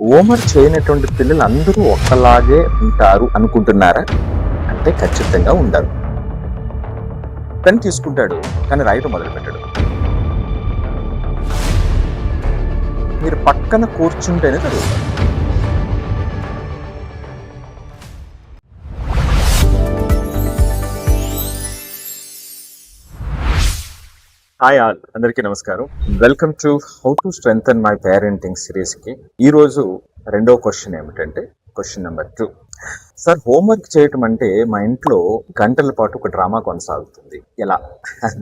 Homework చేయనటువంటి పిల్లలు అందరూ ఒక్కలాగే ఉంటారు అనుకుంటున్నారా? అంటే ఖచ్చితంగా ఉండరు. పెన్ తీసుకుంటాడు కానీ రాయటం మొదలుపెట్టాడు. మీరు పక్కన కూర్చుంటేనే చదువుతారు. హాయ్ ఆల్, అందరికీ నమస్కారం. Welcome to how to strengthen my parenting సిరీస్కి. ఈరోజు రెండో క్వశ్చన్ ఏమిటంటే, క్వశ్చన్ నెంబర్ 2. సార్, హోంవర్క్ చేయటం అంటే మా ఇంట్లో గంటల పాటు ఒక డ్రామా కొనసాగుతుంది.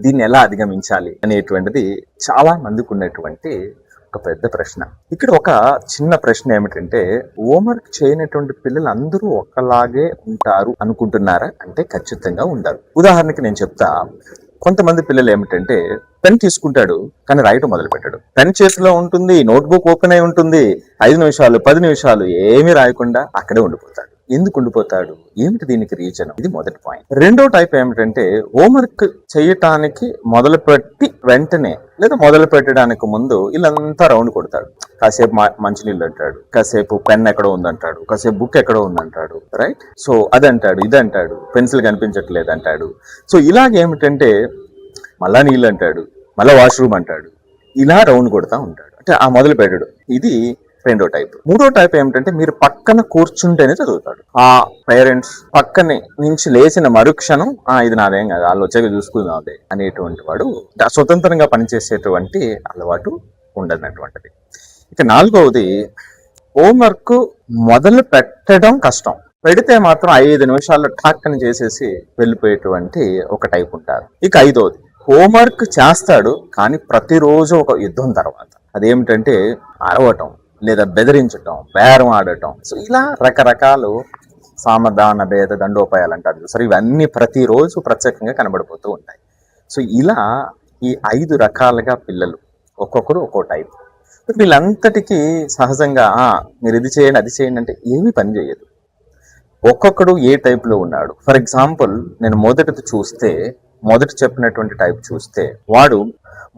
దీన్ని ఎలా అధిగమించాలి అనేటువంటిది చాలా మందికి ఉన్నటువంటి ఒక పెద్ద ప్రశ్న. ఇక్కడ ఒక చిన్న ప్రశ్న ఏమిటంటే, హోంవర్క్ చేయనటువంటి పిల్లలు అందరూ ఒక్కలాగే ఉంటారు అనుకుంటున్నారా? అంటే ఖచ్చితంగా ఉండరు. ఉదాహరణకి నేను చెప్తా. కొంతమంది పిల్లలు ఏమిటంటే, పెన్ తీసుకుంటాడు కానీ రాయటం మొదలుపెట్టాడు. పెన్ చేతిలో ఉంటుంది, నోట్బుక్ ఓపెన్ అయి ఉంటుంది, 5 నిమిషాలు 10 నిమిషాలు ఏమీ రాయకుండా అక్కడే ఉండిపోతాడు. ఎందుకు ఉండిపోతాడు? ఏమిటి దీనికి రీజన్? ఇది మొదటి పాయింట్. రెండో టైప్ ఏమిటంటే, హోంవర్క్ చేయటానికి మొదలుపెట్టి వెంటనే లేదా మొదలు పెట్టడానికి ముందు వీళ్ళంతా రౌండ్ కొడతాడు. కాసేపు మంచినీళ్ళు అంటాడు, కాసేపు పెన్ ఎక్కడో ఉందంటాడు, కాసేపు బుక్ ఎక్కడో ఉందంటాడు, రైట్? సో అదంటాడు, ఇదంటాడు, పెన్సిల్ కనిపించట్లేదు అంటాడు. సో ఇలాగేమిటంటే, మళ్ళా నీళ్ళు అంటాడు, మళ్ళీ వాష్రూమ్ అంటాడు, ఇలా రౌండ్ కొడతా ఉంటాడు. అంటే ఆ మొదలు పెట్టాడు. ఇది రెండో టైప్. మూడో టైప్ ఏమిటంటే, మీరు పక్కన కూర్చుంటేనే చదువుతాడు. ఆ పేరెంట్స్ పక్కనే నుంచి లేచిన మరుక్షణం ఇది నాదేం కాదు, వాళ్ళు వచ్చాక చూసుకుందాం అనేటువంటి వాడు స్వతంత్రంగా పనిచేసేటువంటి అలవాటు ఉండనటువంటిది. ఇక నాలుగవది, హోంవర్క్ మొదలు పెట్టడం కష్టం, పెడితే మాత్రం 5 నిమిషాల్లో ఠాక్కని చేసేసి వెళ్ళిపోయేటువంటి ఒక టైప్ ఉంటారు. ఇక ఐదవది, హోంవర్క్ చేస్తాడు కానీ ప్రతిరోజు ఒక యుద్ధం తర్వాత. అదేమిటంటే అరవటం లేదా బెదిరించటం, బేరం ఆడటం. సో ఇలా రకరకాలు సామధాన భేద దండోపాయాలు అంటారు. సరే, ఇవన్నీ ప్రతిరోజు ప్రత్యేకంగా కనబడిపోతూ ఉంటాయి. సో ఇలా ఈ 5 రకాలుగా పిల్లలు, ఒక్కొక్కరు ఒక్కో టైప్. వీళ్ళంతటికీ సహజంగా మీరు ఇది చేయండి అది చేయండి అంటే ఏమీ పని చేయదు. ఒక్కొక్కడు ఏ టైప్లో ఉన్నాడు. ఫర్ ఎగ్జాంపుల్, నేను మొదటి చెప్పినటువంటి టైప్ చూస్తే,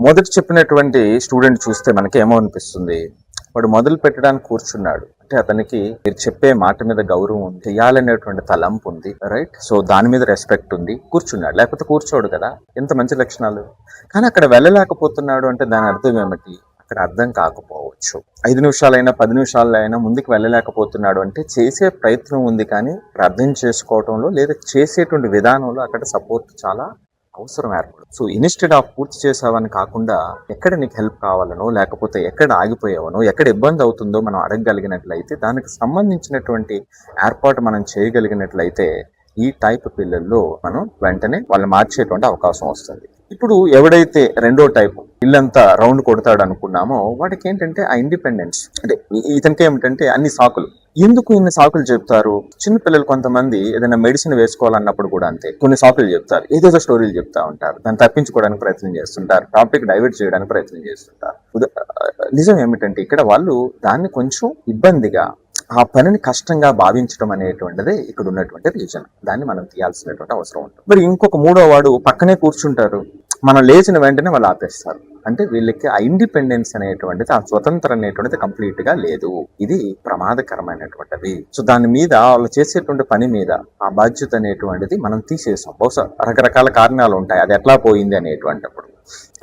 మొదటి చెప్పినటువంటి స్టూడెంట్ చూస్తే మనకి ఏమో అనిపిస్తుంది, వాడు మొదలు పెట్టడానికి కూర్చున్నాడు అంటే అతనికి మీరు చెప్పే మాట మీద గౌరవం ఉంది, చేయాలనేటువంటి తలంపు ఉంది, రైట్? సో దాని మీద రెస్పెక్ట్ ఉంది, కూర్చున్నాడు. లేకపోతే కూర్చోడు కదా. ఎంత మంచి లక్షణాలు. కానీ అక్కడ వెళ్ళలేకపోతున్నాడు అంటే దాని అర్థం ఏమిటి? అక్కడ అర్థం కాకపోవచ్చు. 5 నిమిషాలైనా 10 నిమిషాలైనా ముందుకు వెళ్ళలేకపోతున్నాడు అంటే చేసే ప్రయత్నం ఉంది, కానీ అర్థం చేసుకోవటంలో లేదా చేసేటువంటి విధానంలో అక్కడ సపోర్ట్ చాలా అవసరం ఏర్పడు. సో ఇన్స్టెడ్ ఆఫ్ పూర్తి చేసావని కాకుండా, ఎక్కడ నీకు హెల్ప్ కావాలనో లేకపోతే ఎక్కడ ఆగిపోయావనో, ఎక్కడ ఇబ్బంది అవుతుందో మనం అడగగలిగినట్లయితే, దానికి సంబంధించినటువంటి ఏర్పాటు మనం చేయగలిగినట్లయితే, ఈ టైప్ పిల్లల్లో మనం వెంటనే వాళ్ళు మార్చేటువంటి అవకాశం వస్తుంది. ఇప్పుడు ఎవడైతే రెండో టైపు ఇల్లంతా రౌండ్ కొడతాడు అనుకున్నామో, వాడికి ఏంటంటే ఆ ఇండిపెండెన్స్. అంటే ఇతనికి ఏమిటంటే అన్ని సాకులు. ఎందుకు ఇన్ని సాకులు చెప్తారు? చిన్నపిల్లలు కొంతమంది ఏదైనా మెడిసిన్ వేసుకోవాలన్నప్పుడు కూడా అంతే, కొన్ని సాకులు చెప్తారు, ఏదేదో స్టోరీలు చెప్తా ఉంటారు, దాన్ని తప్పించుకోవడానికి ప్రయత్నం చేస్తుంటారు, టాపిక్ డైవర్ట్ చేయడానికి ప్రయత్నం చేస్తుంటారు. నిజం ఏమిటంటే, ఇక్కడ వాళ్ళు దాన్ని కొంచెం ఇబ్బందిగా, ఆ పనిని కష్టంగా భావించడం అనేటువంటిదే ఇక్కడ ఉన్నటువంటి రీజన్. దాన్ని మనం తీయాల్సినటువంటి అవసరం ఉంటుంది. మరి ఇంకొక మూడో వాడు పక్కనే కూర్చుంటారు, మనం లేచిన వెంటనే వాళ్ళు ఆపేస్తారు. అంటే వీళ్ళకి ఆ ఇండిపెండెన్స్ అనేటువంటిది, ఆ స్వతంత్రం అనేటువంటిది కంప్లీట్ గా లేదు. ఇది ప్రమాదకరమైనటువంటిది. సో దాని మీద, వాళ్ళు చేసేటువంటి పని మీద ఆ బాధ్యత అనేటువంటిది మనం తీసేసాం. బహుశా రకరకాల కారణాలు ఉంటాయి, అది ఎట్లా పోయింది అనేటువంటిప్పుడు.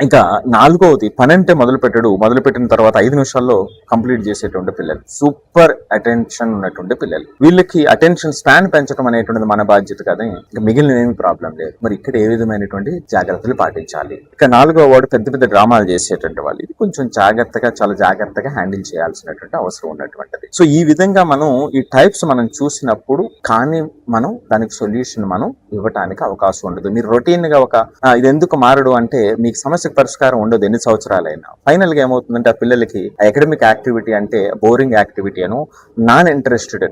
ఇంకా నాలుగవది, పని అంటే మొదలుపెట్టిన తర్వాత 5 నిమిషాల్లో కంప్లీట్ చేసేటువంటి పిల్లలు, సూపర్ అటెన్షన్ ఉన్నటువంటి పిల్లలు. వీళ్ళకి అటెన్షన్ స్పాన్ పెంచడం అనేటువంటిది మన బాధ్యత కదా. ఇంకా మిగిలిన ఏమి ప్రాబ్లం లేదు. మరి ఇక్కడ ఏ విధమైనటువంటి జాగ్రత్తలు పాటించాలి? ఇక నాలుగో వాడు పెద్ద పెద్ద డ్రామాలు చేసేటువంటి వాళ్ళు. ఇది కొంచెం చాలా జాగ్రత్తగా హ్యాండిల్ చేయాల్సినటువంటి అవసరం ఉన్నటువంటిది. సో ఈ విధంగా మనం ఈ టైప్స్ మనం చూసినప్పుడు, కానీ మనం దానికి సొల్యూషన్ మనం ఇవ్వటానికి అవకాశం ఉండదు. మీరు రొటీన్ గా ఇది ఎందుకు మారడు అంటే, మీకు సమస్యకు పరిష్కారం ఉండదు ఎన్ని సంవత్సరాలైనా. ఫైనల్ గా ఏమవుతుందంటే, ఆ పిల్లలకి అకాడమిక్ యాక్టివిటీ అంటే బోరింగ్ యాక్టివిటీ అను నాన్ ఇంట్రెస్టెడ్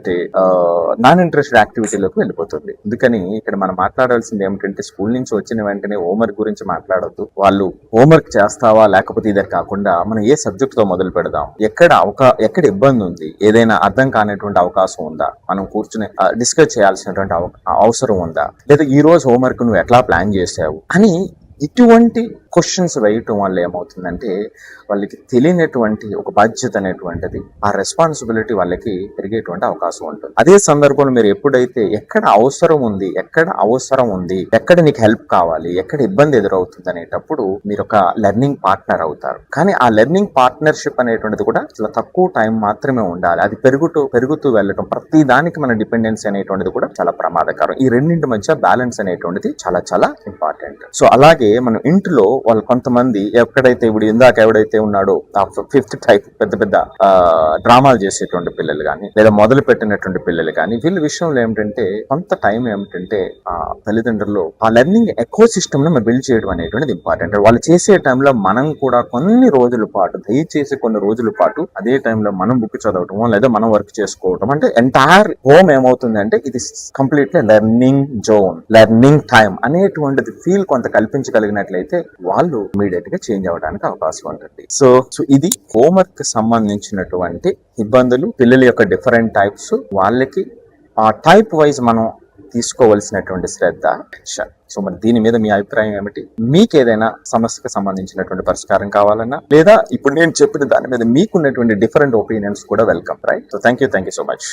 యాక్టివిటీలోకి వెళ్ళిపోతుంది. అందుకని ఇక్కడ మనం మాట్లాడాల్సింది ఏమిటంటే, స్కూల్ నుంచి వచ్చిన వెంటనే హోంవర్క్ గురించి మాట్లాడొద్దు. వాళ్ళు హోంవర్క్ చేస్తావా లేకపోతే ఇదే కాకుండా, మనం ఏ సబ్జెక్ట్ తో మొదలు పెడదాం, ఎక్కడ ఇబ్బంది ఉంది, ఏదైనా అర్థం కానిటువంటి అవకాశం ఉందా, మనం కూర్చుని డిస్కస్ చేయాల్సినటువంటి అవసరం ఉందా, లేదా ఈ రోజు హోంవర్క్ నువ్వు ఎట్లా ప్లాన్ చేసావు అని ఇటువంటి క్వశ్చన్స్ వేయటం వల్ల ఏమవుతుందంటే వాళ్ళకి తెలియనటువంటి ఒక బాధ్యత అనేటువంటిది, ఆ రెస్పాన్సిబిలిటీ వాళ్ళకి పెరిగేటువంటి అవకాశం ఉంటుంది. అదే సందర్భంలో మీరు ఎప్పుడైతే ఎక్కడ అవసరం ఉంది, ఎక్కడ నీకు హెల్ప్ కావాలి, ఎక్కడ ఇబ్బంది ఎదురవుతుంది అనేటప్పుడు మీరు ఒక లెర్నింగ్ పార్ట్నర్ అవుతారు. కానీ ఆ లెర్నింగ్ పార్ట్నర్షిప్ అనేటువంటిది కూడా చాలా తక్కువ టైం మాత్రమే ఉండాలి. అది పెరుగుతూ వెళ్ళటం, ప్రతి దానికి మన డిపెండెన్సీ అనేటువంటిది కూడా చాలా ప్రమాదకరం. ఈ రెండింటి మధ్య బ్యాలెన్స్ అనేటువంటిది చాలా చాలా ఇంపార్టెంట్. సో అలాగే మనం ఇంట్లో వాళ్ళు కొంతమంది ఎక్కడైతే ఇప్పుడు ఇందాక ఎవడైతే ఉన్నాడో ఆ ఫిఫ్త్ టైప్ పెద్ద పెద్ద డ్రామాలు చేసేటువంటి పిల్లలు కానీ, లేదా మొదలు పెట్టినటువంటి పిల్లలు కానీ, వీళ్ళ విషయంలో ఏమిటంటే కొంత టైం ఏమిటంటే ఆ తల్లిదండ్రులు ఆ లెర్నింగ్ ఎకో సిస్టమ్ ను బిల్డ్ చేయడం అనేటువంటిది ఇంపార్టెంట్. వాళ్ళు చేసే టైంలో మనం కూడా కొన్ని రోజుల పాటు అదే టైంలో మనం బుక్ చదవటం లేదా మనం వర్క్ చేసుకోవటం, అంటే ఎంటైర్ హోమ్ ఏమవుతుందంటే ఇది completely learning zone, learning time అనేటువంటిది ఫీల్ కొంత కల్పించగలిగినట్లయితే వాళ్ళు ఇమీడియట్ గా చేంజ్ అవ్వడానికి అవకాశం ఉంటుంది. సో ఇది హోంవర్క్ కి సంబంధించినటువంటి ఇబ్బందులు, పిల్లల యొక్క డిఫరెంట్ టైప్స్, వాళ్ళకి ఆ టైప్ వైజ్ మనం తీసుకోవలసినటువంటి శ్రద్ధ. సో మరి దీని మీద మీ అభిప్రాయం ఏమిటి? మీకు ఏదైనా సమస్యకు సంబంధించినటువంటి పరిష్కారం కావాలన్నా, లేదా ఇప్పుడు నేను చెప్పిన దాని మీద మీకున్నటువంటి డిఫరెంట్ ఒపీనియన్స్ కూడా welcome, right? So thank you so much.